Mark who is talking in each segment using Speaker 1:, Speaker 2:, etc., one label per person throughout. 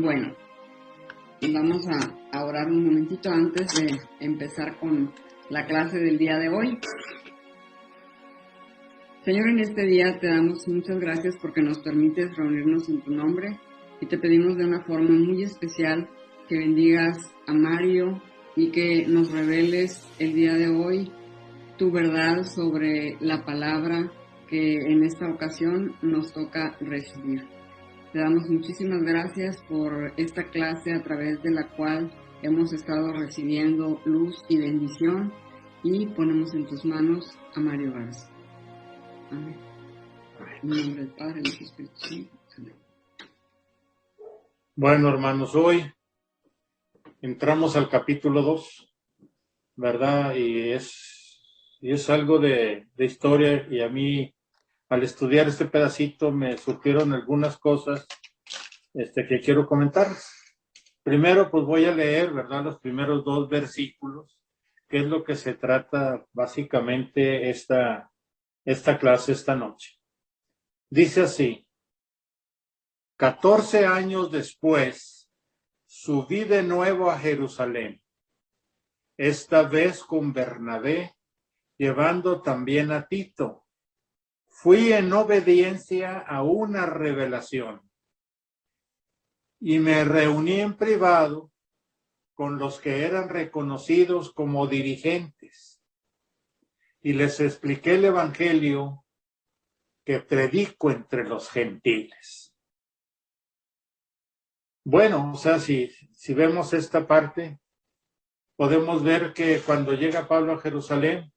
Speaker 1: Bueno, vamos a orar un momentito antes de empezar con la clase del día de hoy. Señor, en este día te damos muchas gracias porque nos permites reunirnos en tu nombre y te pedimos de una forma muy especial que bendigas a Mario y que nos reveles el día de hoy tu verdad sobre la palabra que en esta ocasión nos toca recibir. Te damos muchísimas gracias por esta clase a través de la cual hemos estado recibiendo luz y bendición y ponemos en tus manos a Mario Garza. Amén. En el nombre del Padre, del Espíritu Santo. Amén.
Speaker 2: Bueno, hermanos, hoy entramos al capítulo 2, ¿verdad? Y es algo de historia, y a mí, al estudiar este pedacito, me surgieron algunas cosas que quiero comentar. Primero, pues voy a leer, ¿verdad?, los primeros 2 versículos, que es lo que se trata básicamente esta clase esta noche. Dice así: 14 años después, subí de nuevo a Jerusalén, esta vez con Bernabé, llevando también a Tito. Fui en obediencia a una revelación y me reuní en privado con los que eran reconocidos como dirigentes y les expliqué el evangelio que predico entre los gentiles. Bueno, o sea, si vemos esta parte, podemos ver que cuando llega Pablo a Jerusalén,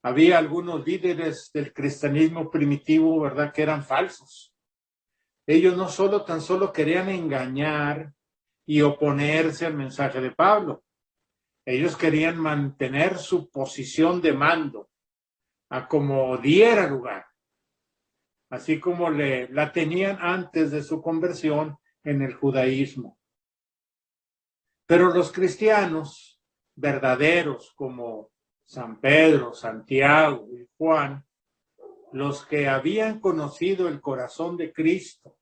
Speaker 2: había algunos líderes del cristianismo primitivo, ¿verdad?, que eran falsos. Ellos no tan solo querían engañar y oponerse al mensaje de Pablo. Ellos querían mantener su posición de mando a como diera lugar, así como la tenían antes de su conversión en el judaísmo. Pero los cristianos verdaderos como San Pedro, Santiago y Juan, los que habían conocido el corazón de Cristo,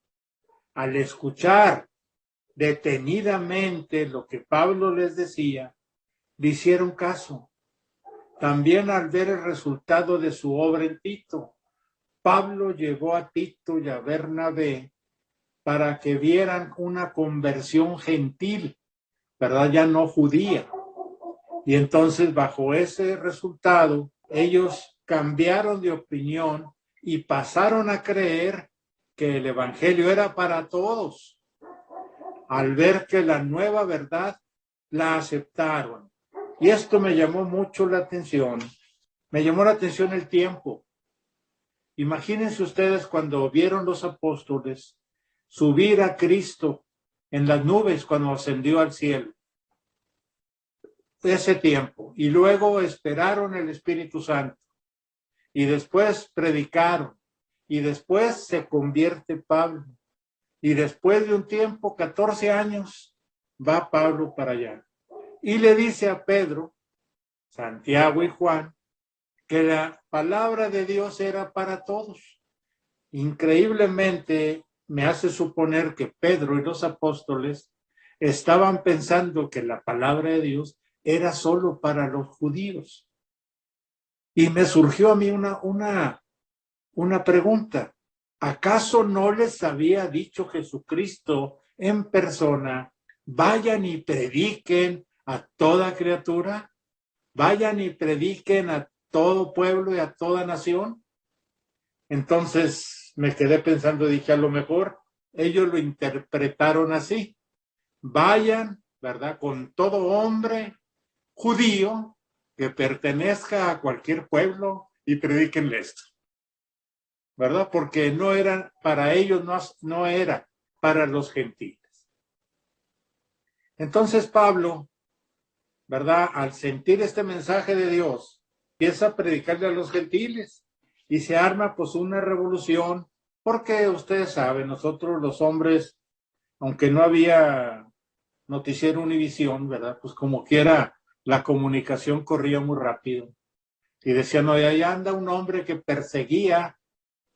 Speaker 2: al escuchar detenidamente lo que Pablo les decía, le hicieron caso. También al ver el resultado de su obra en Tito, Pablo llevó a Tito y a Bernabé para que vieran una conversión gentil, ¿verdad?, ya no judía. Y entonces, bajo ese resultado, ellos cambiaron de opinión y pasaron a creer que el evangelio era para todos. Al ver que la nueva verdad la aceptaron. Y esto me llamó mucho la atención. Me llamó la atención el tiempo. Imagínense ustedes cuando vieron los apóstoles subir a Cristo en las nubes cuando ascendió al cielo. Ese tiempo. Y luego esperaron el Espíritu Santo. Y después predicaron. Y después se convierte Pablo. Y después de un tiempo, 14 años, va Pablo para allá. Y le dice a Pedro, Santiago y Juan, que la palabra de Dios era para todos. Increíblemente, me hace suponer que Pedro y los apóstoles estaban pensando que la palabra de Dios era solo para los judíos. Y me surgió a mí una pregunta. ¿Acaso no les había dicho Jesucristo en persona, vayan y prediquen a toda criatura? Vayan y prediquen a todo pueblo y a toda nación. Entonces me quedé pensando, dije, a lo mejor ellos lo interpretaron así. Vayan, ¿verdad?, con todo hombre judío que pertenezca a cualquier pueblo y predíquenle esto, ¿verdad? Porque no eran para ellos, no era para los gentiles. Entonces Pablo, ¿verdad?, al sentir este mensaje de Dios, empieza a predicarle a los gentiles y se arma pues una revolución, porque ustedes saben, nosotros los hombres, aunque no había noticiero Univisión, ¿verdad?, pues como quiera la comunicación corría muy rápido y decían, no, ahí anda un hombre que perseguía,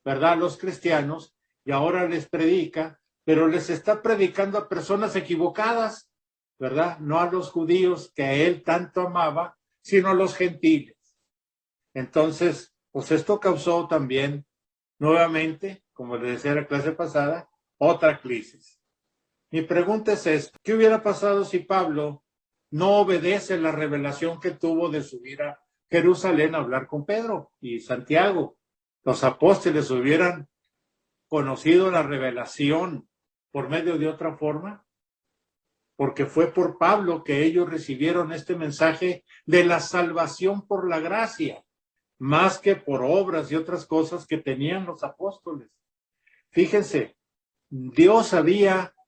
Speaker 2: ¿verdad?, a los cristianos y ahora les predica pero les está predicando a personas equivocadas, ¿verdad? No a los judíos que a él tanto amaba, sino a los gentiles. Entonces, pues esto causó también, nuevamente, como les decía en la clase pasada, otra crisis. Mi pregunta es esta: ¿qué hubiera pasado si Pablo no obedece la revelación que tuvo de subir a Jerusalén a hablar con Pedro y Santiago? Los apóstoles hubieran conocido la revelación por medio de otra forma, porque fue por Pablo que ellos recibieron este mensaje de la salvación por la gracia, más que por obras y otras cosas que tenían los apóstoles. Fíjense,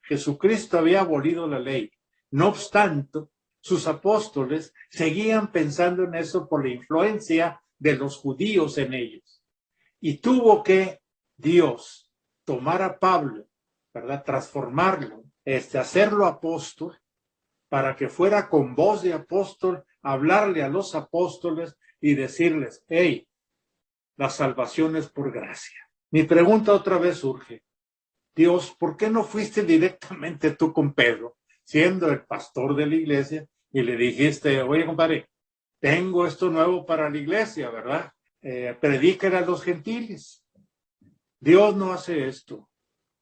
Speaker 2: Jesucristo había abolido la ley. No obstante, sus apóstoles seguían pensando en eso por la influencia de los judíos en ellos. Y tuvo que Dios tomar a Pablo, ¿verdad? Transformarlo, hacerlo apóstol, para que fuera con voz de apóstol, hablarle a los apóstoles y decirles: hey, la salvación es por gracia. Mi pregunta otra vez surge: Dios, ¿por qué no fuiste directamente tú con Pedro, siendo el pastor de la iglesia, y le dijiste: oye, compadre, tengo esto nuevo para la iglesia, ¿verdad? Predícale a los gentiles? Dios no hace esto.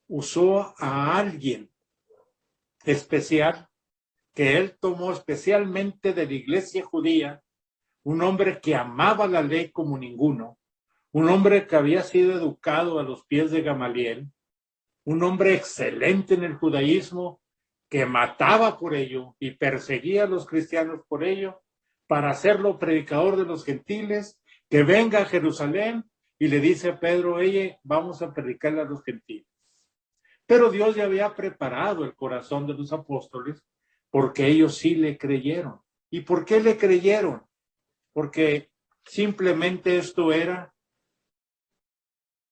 Speaker 2: Usó a alguien especial que él tomó especialmente de la iglesia judía, un hombre que amaba la ley como ninguno, un hombre que había sido educado a los pies de Gamaliel, un hombre excelente en el judaísmo, que mataba por ello y perseguía a los cristianos por ello, para hacerlo predicador de los gentiles, que venga a Jerusalén y le dice a Pedro: oye, vamos a predicarle a los gentiles. Pero Dios ya había preparado el corazón de los apóstoles, porque ellos sí le creyeron. ¿Y por qué le creyeron? Porque simplemente esto era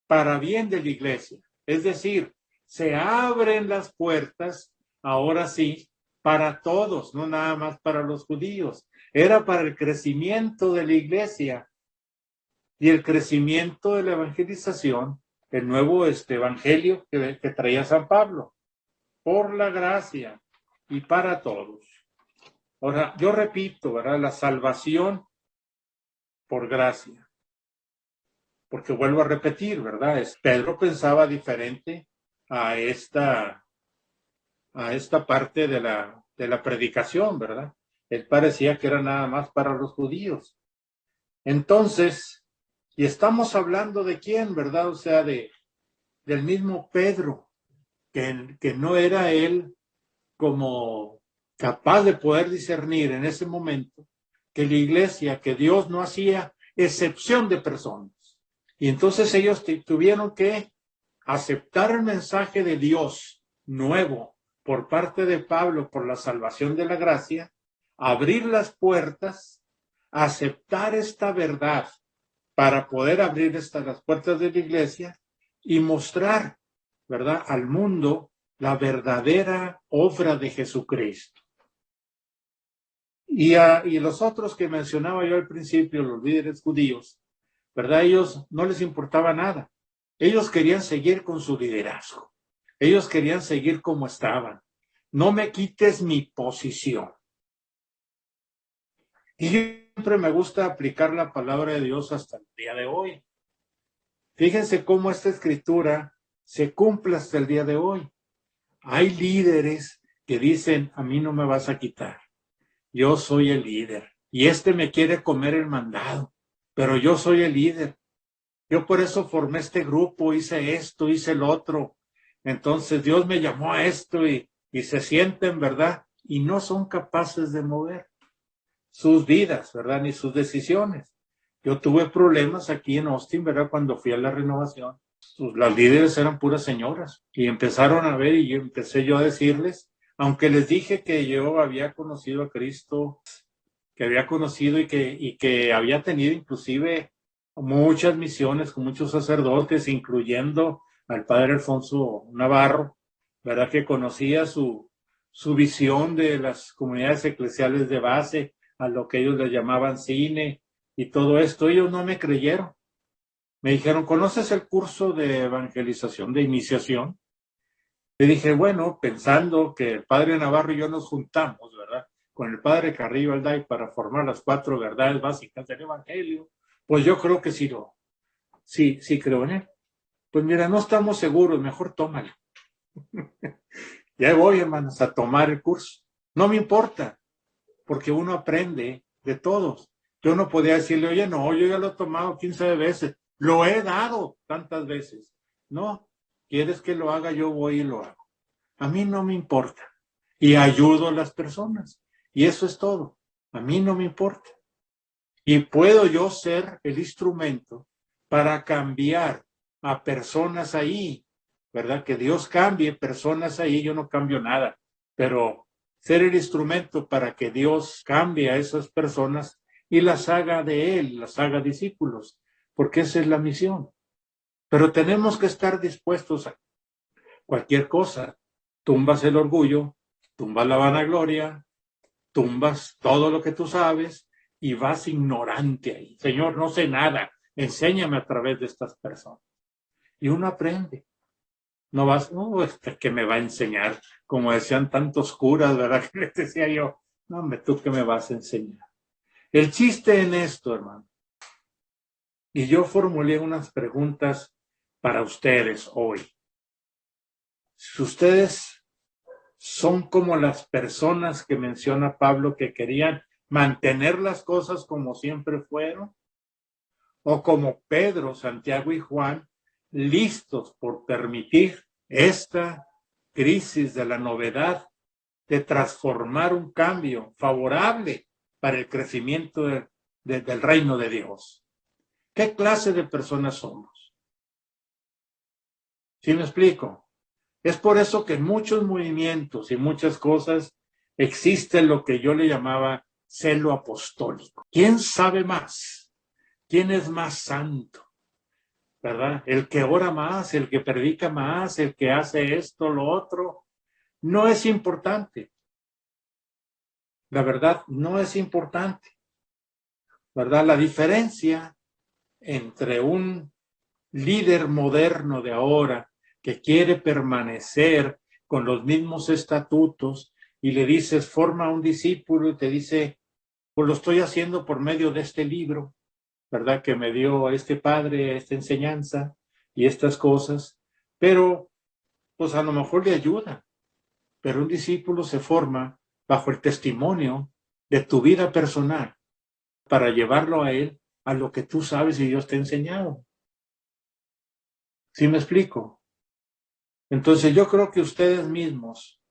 Speaker 2: para bien de la iglesia. Es decir, se abren las puertas, ahora sí, para todos, no nada más para los judíos. Era para el crecimiento de la iglesia y el crecimiento de la evangelización, el nuevo evangelio que traía San Pablo, por la gracia y para todos. Ahora, yo repito, ¿verdad? La salvación por gracia. Porque vuelvo a repetir, ¿verdad? Pedro pensaba diferente a esta parte de la predicación, ¿verdad? Él parecía que era nada más para los judíos. Entonces, y estamos hablando de quién, ¿verdad? O sea, del mismo Pedro, que no era él como capaz de poder discernir en ese momento que la iglesia, que Dios no hacía excepción de personas. Y entonces ellos tuvieron que aceptar el mensaje de Dios nuevo por parte de Pablo por la salvación de la gracia, abrir las puertas, aceptar esta verdad para poder abrir las puertas de la iglesia y mostrar, ¿verdad?, al mundo la verdadera obra de Jesucristo. Y los otros que mencionaba yo al principio, los líderes judíos, ¿verdad? Ellos no les importaba nada. Ellos querían seguir con su liderazgo. Ellos querían seguir como estaban. No me quites mi posición. Y siempre me gusta aplicar la palabra de Dios hasta el día de hoy. Fíjense cómo esta escritura se cumple hasta el día de hoy. Hay líderes que dicen: a mí no me vas a quitar. Yo soy el líder. Y me quiere comer el mandado, pero yo soy el líder. Yo por eso formé este grupo, hice esto, hice el otro. Entonces Dios me llamó a esto y se sienten, ¿verdad? Y no son capaces de mover sus vidas, ¿verdad? Ni sus decisiones. Yo tuve problemas aquí en Austin, ¿verdad? Cuando fui a la renovación. Las líderes eran puras señoras y empezaron a ver, y empecé yo a decirles, aunque les dije que yo había conocido a Cristo, que había conocido y que había tenido inclusive muchas misiones con muchos sacerdotes, incluyendo al padre Alfonso Navarro, ¿verdad? Que conocía su visión de las comunidades eclesiales de base, a lo que ellos les llamaban cine y todo esto. Ellos no me creyeron. Me dijeron: ¿conoces el curso de evangelización, de iniciación? Le dije, bueno, pensando que el padre Navarro y yo nos juntamos, ¿verdad?, con el padre Carrillo Alday para formar las 4 verdades básicas del Evangelio, pues yo creo que sí creo en él. Pues mira, no estamos seguros, mejor tómalo. Ya voy, hermanos, a tomar el curso. No me importa, porque uno aprende de todos. Yo no podía decirle, oye, no, yo ya lo he tomado 15 veces, lo he dado tantas veces. No, quieres que lo haga, yo voy y lo hago. A mí no me importa. Y ayudo a las personas. Y eso es todo. A mí no me importa. Y puedo yo ser el instrumento para cambiar a personas ahí, ¿verdad? Que Dios cambie personas ahí, yo no cambio nada, pero ser el instrumento para que Dios cambie a esas personas y las haga de Él, las haga discípulos, porque esa es la misión. Pero tenemos que estar dispuestos a cualquier cosa. Tumbas el orgullo, tumbas la vanagloria, tumbas todo lo que tú sabes y vas ignorante ahí. Señor, no sé nada, enséñame a través de estas personas. Y uno aprende. No vas, no, que me va a enseñar, como decían tantos curas, ¿verdad? Que les decía yo, no, hombre, tú que me vas a enseñar. El chiste en esto, hermano, y yo formulé unas preguntas para ustedes hoy. Si ustedes son como las personas que menciona Pablo que querían mantener las cosas como siempre fueron, o como Pedro, Santiago y Juan, listos por permitir esta crisis de la novedad, de transformar un cambio favorable para el crecimiento del reino de Dios. ¿Qué clase de personas somos? ¿Sí me explico? Es por eso que en muchos movimientos y muchas cosas existe lo que yo le llamaba celo apostólico. ¿Quién sabe más? ¿Quién es más santo? ¿Verdad? El que ora más, el que predica más, el que hace esto, lo otro, no es importante. La verdad, no es importante. ¿Verdad? La diferencia entre un líder moderno de ahora que quiere permanecer con los mismos estatutos y le dices, forma un discípulo y te dice, pues lo estoy haciendo por medio de este libro, ¿verdad? Que me dio este padre, esta enseñanza y estas cosas, pero pues a lo mejor le ayuda, pero un discípulo se forma bajo el testimonio de tu vida personal para llevarlo a él a lo que tú sabes y Dios te ha enseñado. ¿Sí me explico? Entonces yo creo que ustedes mismos,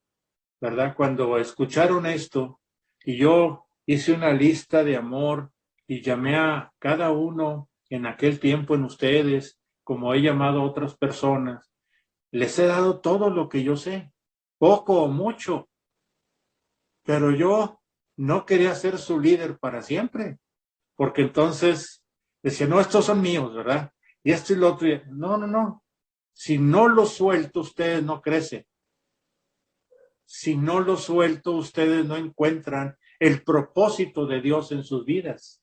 Speaker 2: ¿verdad? Cuando escucharon esto y yo hice una lista de amor y llamé a cada uno en aquel tiempo en ustedes, como he llamado a otras personas, les he dado todo lo que yo sé, poco o mucho, pero yo no quería ser su líder para siempre, porque entonces decía, no, estos son míos, ¿verdad? Y esto y lo otro. No. Si no lo suelto, ustedes no crecen. Si no lo suelto, ustedes no encuentran el propósito de Dios en sus vidas.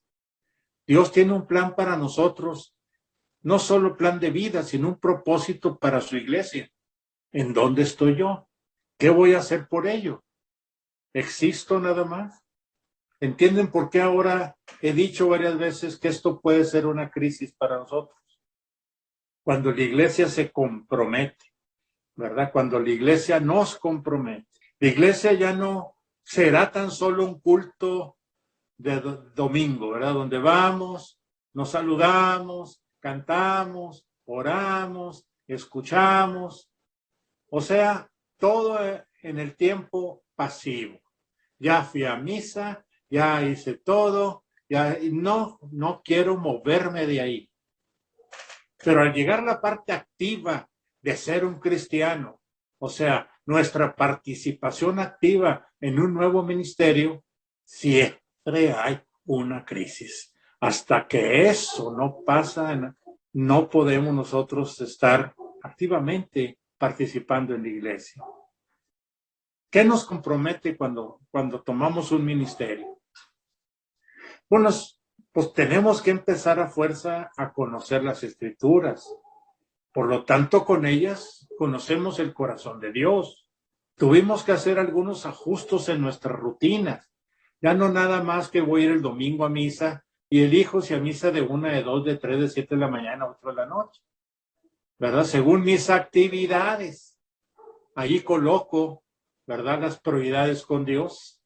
Speaker 2: Dios tiene un plan para nosotros, no solo plan de vida, sino un propósito para su iglesia. ¿En dónde estoy yo? ¿Qué voy a hacer por ello? ¿Existo nada más? ¿Entienden por qué ahora he dicho varias veces que esto puede ser una crisis para nosotros? Cuando la iglesia se compromete, ¿verdad? Cuando la iglesia nos compromete. La iglesia ya no será tan solo un culto de domingo, ¿verdad? Donde vamos, nos saludamos, cantamos, oramos, escuchamos. O sea, todo en el tiempo pasivo. Ya fui a misa, ya hice todo, ya no quiero moverme de ahí. Pero al llegar a la parte activa de ser un cristiano, o sea, nuestra participación activa en un nuevo ministerio, siempre hay una crisis. Hasta que eso no pasa, no podemos nosotros estar activamente participando en la iglesia. ¿Qué nos compromete cuando tomamos un ministerio? Bueno, pues tenemos que empezar a fuerza a conocer las escrituras, Por lo tanto, con ellas conocemos el corazón de Dios. Tuvimos que hacer algunos ajustes en nuestras rutinas. Ya no nada más que voy a ir el domingo a misa y elijo si a misa de 1, de 2, de 3, de 7 de la mañana, 8 de la noche, ¿verdad? Según mis actividades. Allí coloco, ¿verdad?, las prioridades con Dios.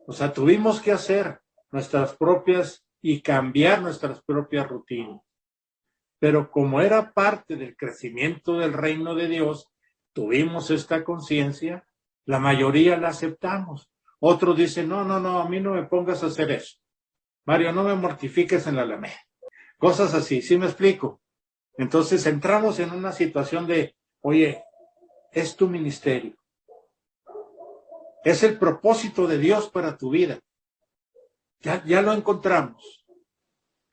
Speaker 2: O sea, tuvimos que hacer nuestras propias y cambiar nuestras propias rutinas. Pero como era parte del crecimiento del reino de Dios, tuvimos esta conciencia, la mayoría la aceptamos. Otros dicen, no, a mí no me pongas a hacer eso. Mario, no me mortifiques en la Alameda. Cosas así, ¿sí me explico? Entonces entramos en una situación de, oye, es tu ministerio. Es el propósito de Dios para tu vida. Ya lo encontramos.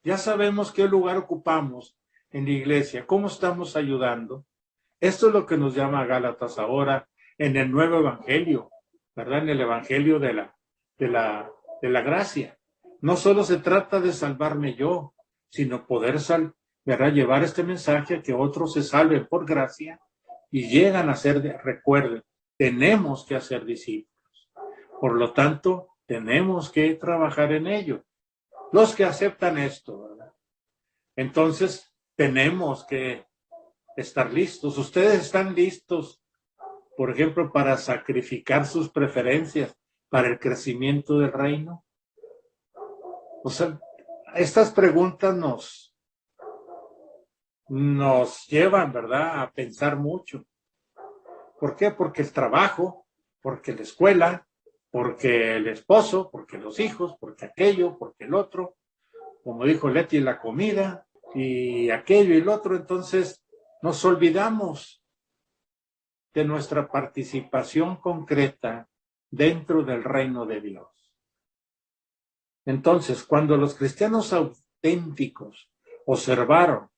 Speaker 2: Ya sabemos qué lugar ocupamos en la iglesia, cómo estamos ayudando. Esto es lo que nos llama a Gálatas ahora en el nuevo evangelio, ¿verdad? En el evangelio de la gracia. No solo se trata de salvarme yo, sino poder ¿verdad?, llevar este mensaje a que otros se salven por gracia y llegan a ser, recuerden, tenemos que hacer discípulos. Por lo tanto, tenemos que trabajar en ello. Los que aceptan esto, ¿verdad? Entonces, tenemos que estar listos. Ustedes están listos, por ejemplo, para sacrificar sus preferencias para el crecimiento del reino. O sea, estas preguntas nos llevan, ¿verdad?, a pensar mucho. ¿Por qué? Porque el trabajo, porque la escuela, porque el esposo, porque los hijos, porque aquello, porque el otro, como dijo Leti, la comida y aquello y el otro. Entonces nos olvidamos de nuestra participación concreta dentro del reino de Dios. Entonces, cuando los cristianos auténticos observaron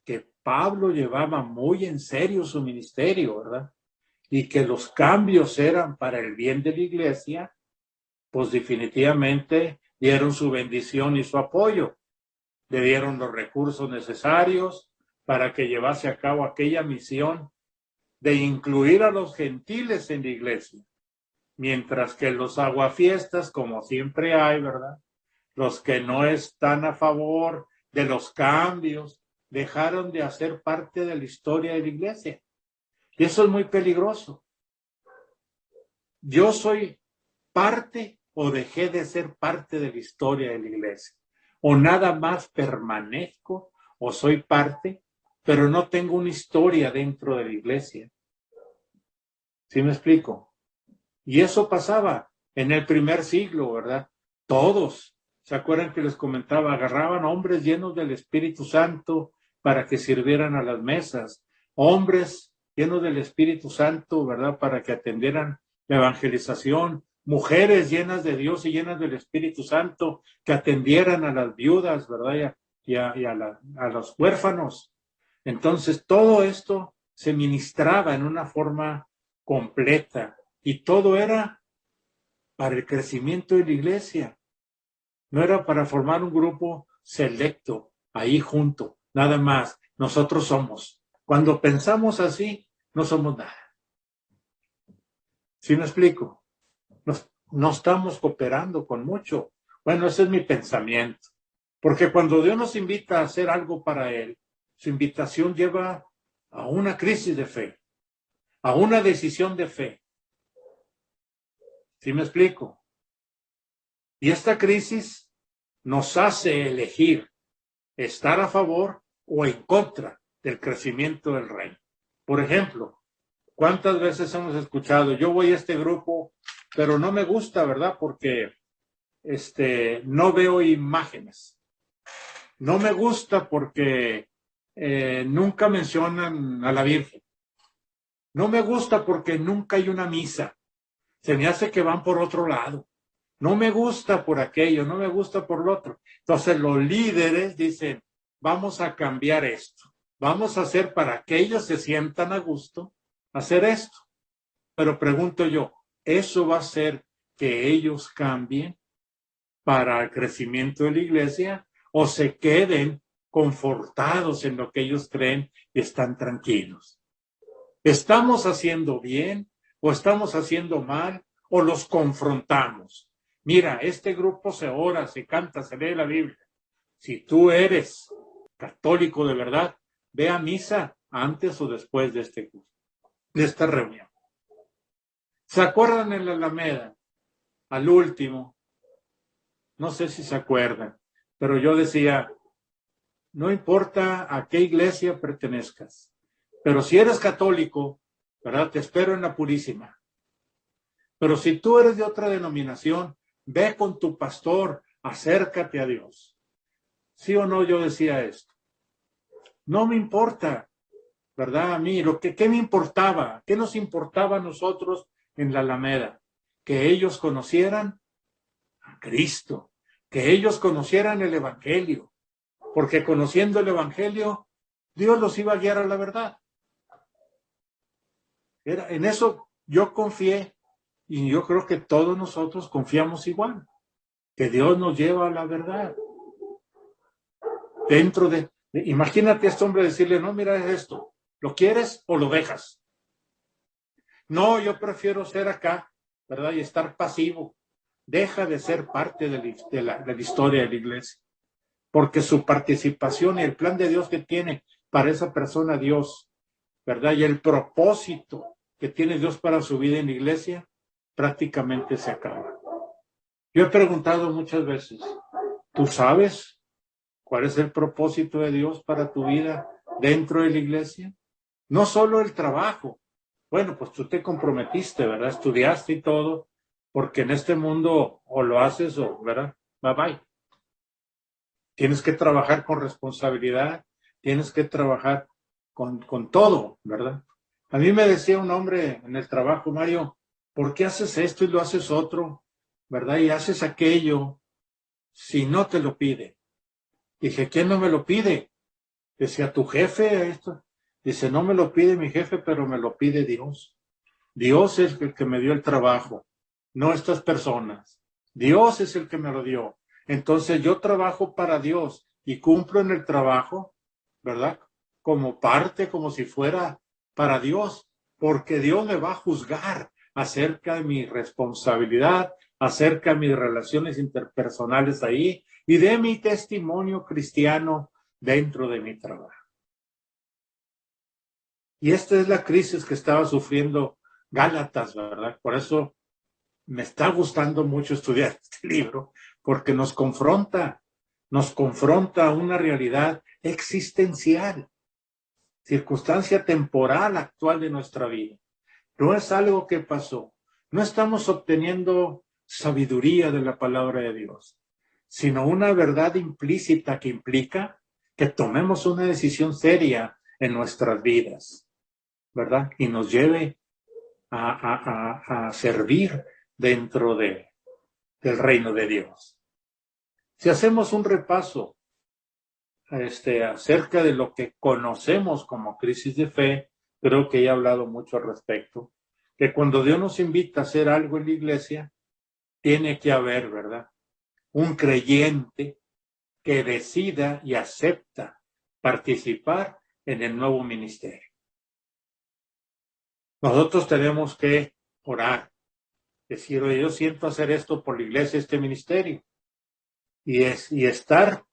Speaker 2: que Pablo llevaba muy en serio su ministerio, ¿verdad?, y que los cambios eran para el bien de la iglesia, pues definitivamente dieron su bendición y su apoyo. Le dieron los recursos necesarios para que llevase a cabo aquella misión de incluir a los gentiles en la iglesia. Mientras que los aguafiestas, como siempre hay, ¿verdad?, los que no están a favor de los cambios, dejaron de hacer parte de la historia de la iglesia. Y eso es muy peligroso. Yo soy parte o dejé de ser parte de la historia de la iglesia. O nada más permanezco o soy parte, pero no tengo una historia dentro de la iglesia. ¿Sí me explico? Y eso pasaba en el primer siglo, ¿verdad? Todos, ¿se acuerdan que les comentaba? Agarraban hombres llenos del Espíritu Santo para que sirvieran a las mesas. Hombres llenos del Espíritu Santo, ¿verdad?, para que atendieran la evangelización. Mujeres llenas de Dios y llenas del Espíritu Santo que atendieran a las viudas, ¿verdad?, y a los huérfanos. Entonces, todo esto se ministraba en una forma completa y todo era para el crecimiento de la iglesia. No era para formar un grupo selecto ahí junto, nada más. Nosotros somos. Cuando pensamos así, no somos nada. ¿Sí me explico? No estamos cooperando con mucho. Bueno, ese es mi pensamiento. Porque cuando Dios nos invita a hacer algo para Él, su invitación lleva a una crisis de fe, a una decisión de fe. ¿Sí me explico? Y esta crisis nos hace elegir estar a favor o en contra del crecimiento del reino. Por ejemplo, ¿cuántas veces hemos escuchado? Yo voy a este grupo, pero no me gusta, ¿verdad? Porque no veo imágenes. No me gusta porque nunca mencionan a la Virgen. No me gusta porque nunca hay una misa. Se me hace que van por otro lado. No me gusta por aquello, no me gusta por lo otro. Entonces los líderes dicen, vamos a cambiar esto. Vamos a hacer para que ellos se sientan a gusto, hacer esto. Pero pregunto yo, ¿eso va a hacer que ellos cambien para el crecimiento de la iglesia o se queden confortados en lo que ellos creen y están tranquilos. ¿Estamos haciendo bien o estamos haciendo mal o los confrontamos? Mira, este grupo se ora, se canta, se lee la Biblia. Si tú eres católico de verdad, ve a misa antes o después de esta reunión. ¿Se acuerdan en la Alameda? Al último, no sé si se acuerdan, pero yo decía, no importa a qué iglesia pertenezcas, pero si eres católico, ¿verdad? Te espero en la Purísima. Pero si tú eres de otra denominación, ve con tu pastor, acércate a Dios. ¿Sí o no? Yo decía esto. No me importa, ¿verdad? A mí, ¿qué me importaba? ¿Qué nos importaba a nosotros en la Alameda? Que ellos conocieran a Cristo, que ellos conocieran el Evangelio, porque conociendo el Evangelio, Dios los iba a guiar a la verdad. En eso yo confié, y yo creo que todos nosotros confiamos igual, que Dios nos lleva a la verdad. Imagínate a este hombre decirle, no, mira, es esto, ¿lo quieres o lo dejas? No, yo prefiero ser acá, ¿verdad? Y estar pasivo. Deja de ser parte de la historia de la iglesia, porque su participación y el plan de Dios que tiene para esa persona Dios, ¿verdad? Y el propósito que tiene Dios para su vida en la iglesia, prácticamente se acaba. Yo he preguntado muchas veces, ¿tú sabes cuál es el propósito de Dios para tu vida dentro de la iglesia? No solo el trabajo. Bueno, pues tú te comprometiste, ¿verdad? Estudiaste y todo, porque en este mundo o lo haces o, ¿verdad? Bye bye. Tienes que trabajar con responsabilidad, tienes que trabajar con todo, ¿verdad? A mí me decía un hombre en el trabajo, Mario, ¿por qué haces esto y lo haces otro, ¿verdad? Y haces aquello si no te lo pide. Dije, ¿quién no me lo pide? Decía, ¿tu jefe esto? Dice, no me lo pide mi jefe, pero me lo pide Dios. Dios es el que me dio el trabajo, no estas personas. Dios es el que me lo dio. Entonces yo trabajo para Dios y cumplo en el trabajo, ¿verdad? Como parte, como si fuera para Dios, porque Dios me va a juzgar acerca de mi responsabilidad, acerca de mis relaciones interpersonales ahí y de mi testimonio cristiano dentro de mi trabajo. Y esta es la crisis que estaba sufriendo Gálatas, ¿verdad? Por eso me está gustando mucho estudiar este libro, porque nos confronta a una realidad existencial, circunstancia temporal actual de nuestra vida. No es algo que pasó. No estamos obteniendo sabiduría de la palabra de Dios, sino una verdad implícita que implica que tomemos una decisión seria en nuestras vidas, ¿verdad? Y nos lleve a servir dentro del reino de Dios. Si hacemos un repaso acerca de lo que conocemos como crisis de fe, creo que he hablado mucho al respecto, que cuando Dios nos invita a hacer algo en la iglesia, tiene que haber, ¿verdad? Un creyente que decida y acepta participar en el nuevo ministerio. Nosotros tenemos que orar, decir, oye, yo siento hacer esto por la iglesia, este ministerio, y estar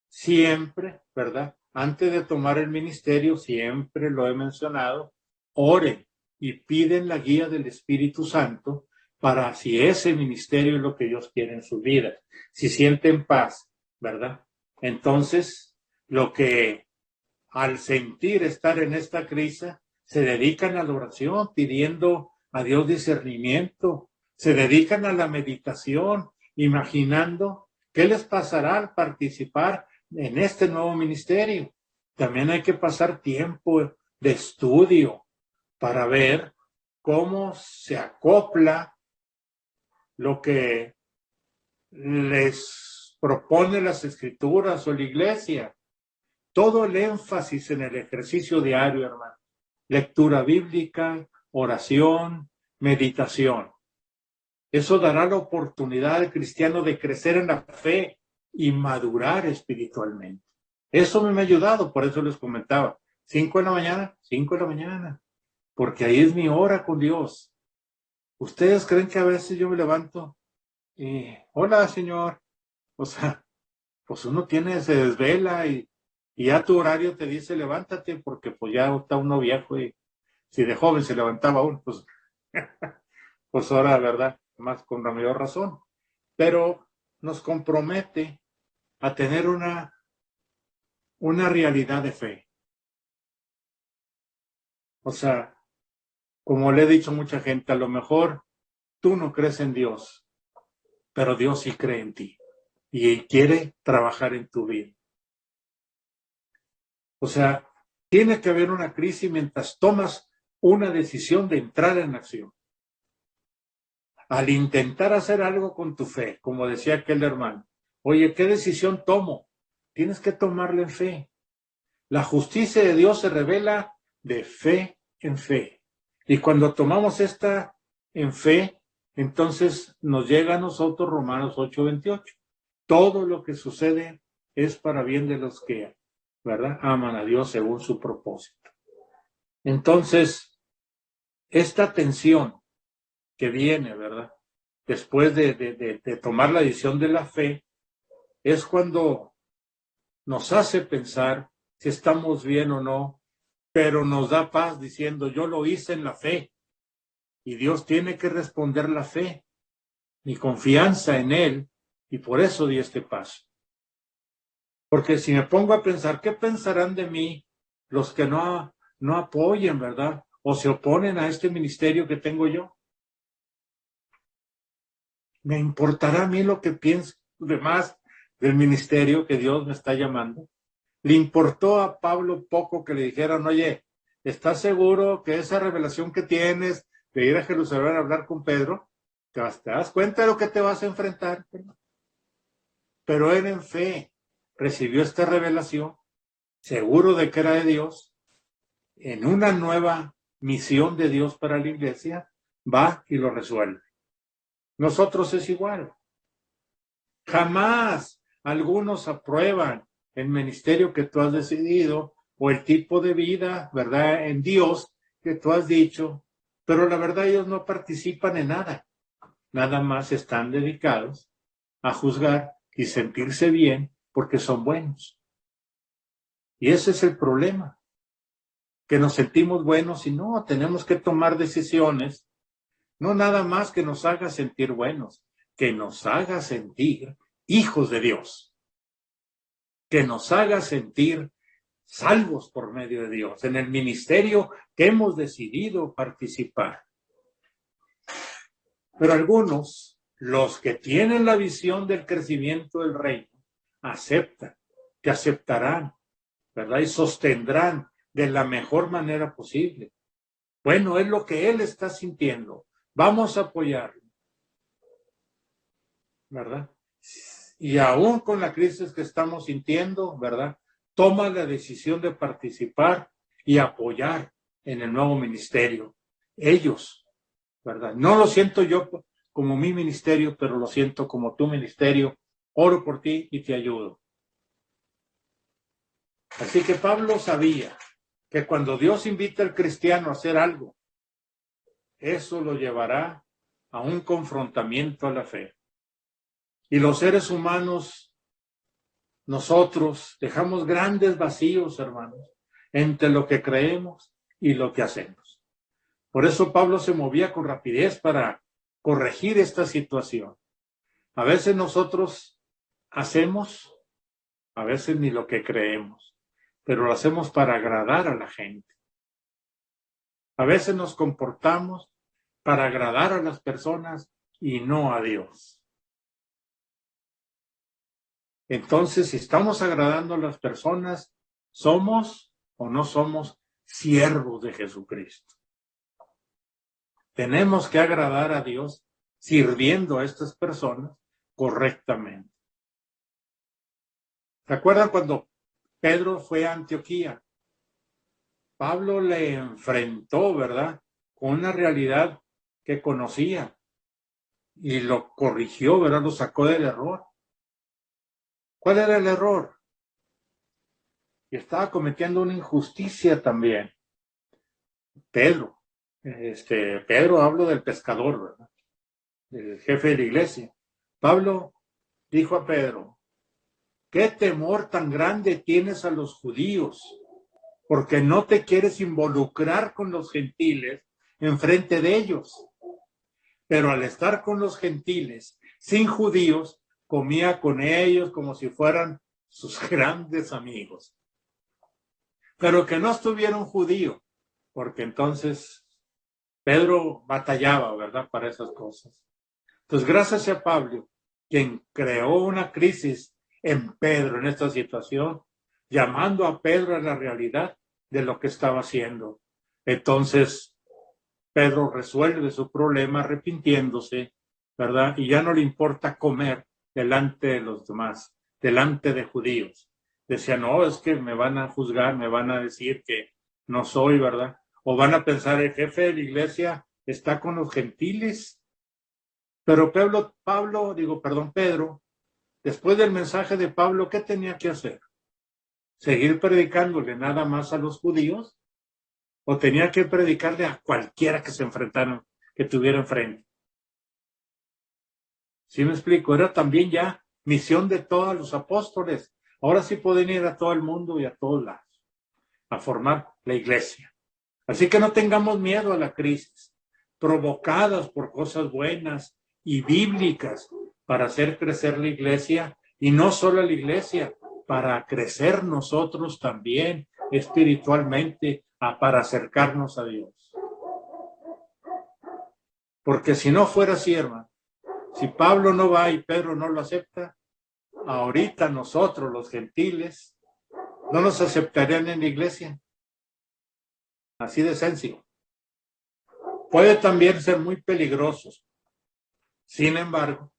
Speaker 2: siempre, ¿verdad? Antes de tomar el ministerio, siempre lo he mencionado, oren y piden la guía del Espíritu Santo para si ese ministerio es lo que Dios quiere en su vida, si sienten paz, ¿verdad? Entonces, lo que al sentir estar en esta crisis, se dedican a la oración pidiendo a Dios discernimiento, se dedican a la meditación, imaginando qué les pasará al participar en este nuevo ministerio. También hay que pasar tiempo de estudio para ver cómo se acopla lo que les propone las Escrituras o la iglesia. Todo el énfasis en el ejercicio diario, hermano. Lectura bíblica, oración, meditación. Eso dará la oportunidad al cristiano de crecer en la fe y madurar espiritualmente. Eso me ha ayudado, por eso les comentaba. 5 de la mañana, 5 de la mañana, porque ahí es mi hora con Dios. ¿Ustedes creen que a veces yo me levanto y, hola, Señor? O sea, pues uno se desvela y ya tu horario te dice levántate, porque pues ya está uno viejo y si de joven se levantaba uno, pues, pues ahora, ¿verdad? Más con la mayor razón. Pero nos compromete a tener una realidad de fe. O sea, como le he dicho a mucha gente, a lo mejor tú no crees en Dios, pero Dios sí cree en ti y quiere trabajar en tu vida. O sea, tiene que haber una crisis mientras tomas una decisión de entrar en acción. Al intentar hacer algo con tu fe, como decía aquel hermano, oye, ¿qué decisión tomo? Tienes que tomarla en fe. La justicia de Dios se revela de fe en fe. Y cuando tomamos esta en fe, entonces nos llega a nosotros Romanos 8:28. Todo lo que sucede es para bien de los que, ¿verdad?, aman a Dios según su propósito. Entonces, esta tensión que viene, ¿verdad?, después de tomar la decisión de la fe, es cuando nos hace pensar si estamos bien o no, pero nos da paz diciendo, yo lo hice en la fe, y Dios tiene que responder la fe, mi confianza en Él, y por eso di este paso. Porque si me pongo a pensar, ¿qué pensarán de mí los que no apoyen, ¿verdad? O se oponen a este ministerio que tengo yo? ¿Me importará a mí lo que piensen los demás del ministerio que Dios me está llamando? Le importó a Pablo poco que le dijeran, oye, ¿estás seguro que esa revelación que tienes de ir a Jerusalén a hablar con Pedro, te das cuenta de lo que te vas a enfrentar? Pero él en fe recibió esta revelación, seguro de que era de Dios, en una nueva misión de Dios para la iglesia, va y lo resuelve. Nosotros es igual. Jamás algunos aprueban el ministerio que tú has decidido o el tipo de vida, ¿verdad?, en Dios que tú has dicho, pero la verdad ellos no participan en nada. Nada más están dedicados a juzgar y sentirse bien porque son buenos. Y ese es el problema, que nos sentimos buenos y no, tenemos que tomar decisiones, no nada más que nos haga sentir buenos, que nos haga sentir hijos de Dios, que nos haga sentir salvos por medio de Dios, en el ministerio que hemos decidido participar. Pero algunos, los que tienen la visión del crecimiento del reino, aceptan, que aceptarán, ¿verdad?, y sostendrán de la mejor manera posible. Bueno, es lo que él está sintiendo. Vamos a apoyarlo, ¿verdad? Y aún con la crisis que estamos sintiendo, ¿verdad?, toma la decisión de participar y apoyar en el nuevo ministerio. Ellos, ¿verdad? No lo siento yo como mi ministerio, pero lo siento como tu ministerio. Oro por ti y te ayudo. Así que Pablo sabía que cuando Dios invita al cristiano a hacer algo, eso lo llevará a un confrontamiento a la fe. Y los seres humanos, nosotros dejamos grandes vacíos, hermanos, entre lo que creemos y lo que hacemos. Por eso Pablo se movía con rapidez para corregir esta situación. A veces nosotros hacemos, a veces ni lo que creemos, pero lo hacemos para agradar a la gente. A veces nos comportamos para agradar a las personas y no a Dios. Entonces, si estamos agradando a las personas, ¿somos o no somos siervos de Jesucristo? Tenemos que agradar a Dios sirviendo a estas personas correctamente. ¿Se acuerdan cuando Pedro fue a Antioquía? Pablo le enfrentó, ¿verdad?, con una realidad que conocía y lo corrigió, ¿verdad?, lo sacó del error. ¿Cuál era el error? y estaba cometiendo una injusticia también. Pedro, hablo del pescador, ¿verdad? El jefe de la iglesia. Pablo dijo a Pedro: ¿qué temor tan grande tienes a los judíos? Porque no te quieres involucrar con los gentiles enfrente de ellos. Pero al estar con los gentiles, sin judíos, comía con ellos como si fueran sus grandes amigos. Pero que no estuviera un judío, porque entonces Pedro batallaba, ¿verdad?, para esas cosas. Entonces, gracias a Pablo, quien creó una crisis en Pedro en esta situación, llamando a Pedro a la realidad de lo que estaba haciendo. Entonces, Pedro resuelve su problema arrepintiéndose, ¿verdad? Y ya no le importa comer delante de los demás, delante de judíos. Decía: no, es que me van a juzgar, me van a decir que no soy, ¿verdad? O van a pensar, el jefe de la iglesia está con los gentiles. Pero Pedro, después del mensaje de Pablo, ¿qué tenía que hacer? ¿Seguir predicándole nada más a los judíos? ¿O tenía que predicarle a cualquiera que se enfrentara, que tuviera enfrente? ¿Sí me explico? Era también ya misión de todos los apóstoles. Ahora sí pueden ir a todo el mundo y a todos lados a formar la iglesia. Así que no tengamos miedo a la crisis, provocadas por cosas buenas y bíblicas para hacer crecer la iglesia, y no solo la iglesia, para crecer nosotros también espiritualmente, para acercarnos a Dios. Porque si no fuera así, hermano, si Pablo no va y Pedro no lo acepta, ahorita nosotros los gentiles no nos aceptarían en la iglesia. Así de sencillo. Puede también ser muy peligrosos. Sin embargo,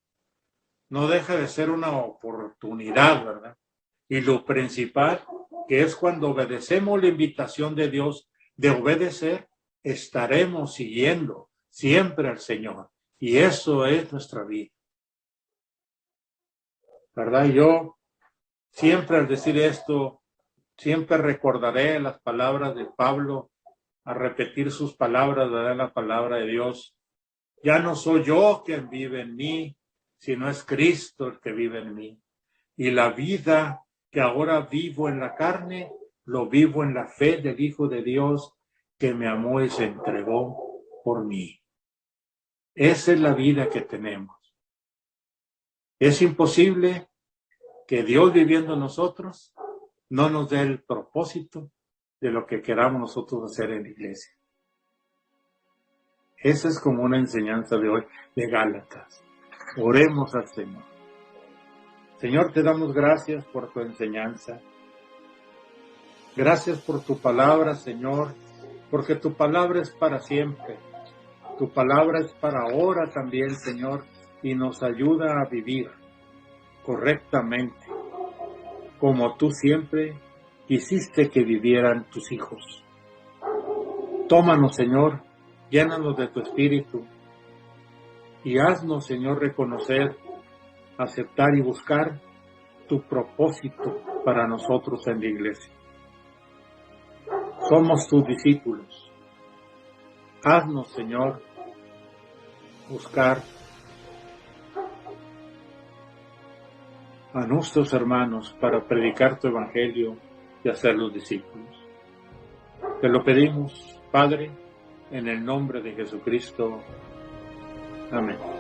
Speaker 2: no deja de ser una oportunidad, ¿verdad? Y lo principal, que es cuando obedecemos la invitación de Dios de obedecer, estaremos siguiendo siempre al Señor. Y eso es nuestra vida, ¿verdad? Y yo siempre al decir esto, siempre recordaré las palabras de Pablo, a repetir sus palabras, ¿verdad? La palabra de Dios. Ya no soy yo quien vive en mí, sino es Cristo el que vive en mí. Y la vida que ahora vivo en la carne, lo vivo en la fe del Hijo de Dios que me amó y se entregó por mí. Esa es la vida que tenemos. Es imposible que Dios viviendo en nosotros no nos dé el propósito de lo que queramos nosotros hacer en la iglesia. Esa es como una enseñanza de hoy de Gálatas. Oremos al Señor. Señor, te damos gracias por tu enseñanza. Gracias por tu palabra, Señor, porque tu palabra es para siempre. Tu palabra es para ahora también, Señor, y nos ayuda a vivir correctamente, como tú siempre quisiste que vivieran tus hijos. Tómanos, Señor, llénanos de tu espíritu y haznos, Señor, reconocer, aceptar y buscar tu propósito para nosotros en la iglesia. Somos tus discípulos. Haznos, Señor, buscar a nuestros hermanos para predicar tu evangelio y hacerlos discípulos. Te lo pedimos, Padre, en el nombre de Jesucristo. Amén.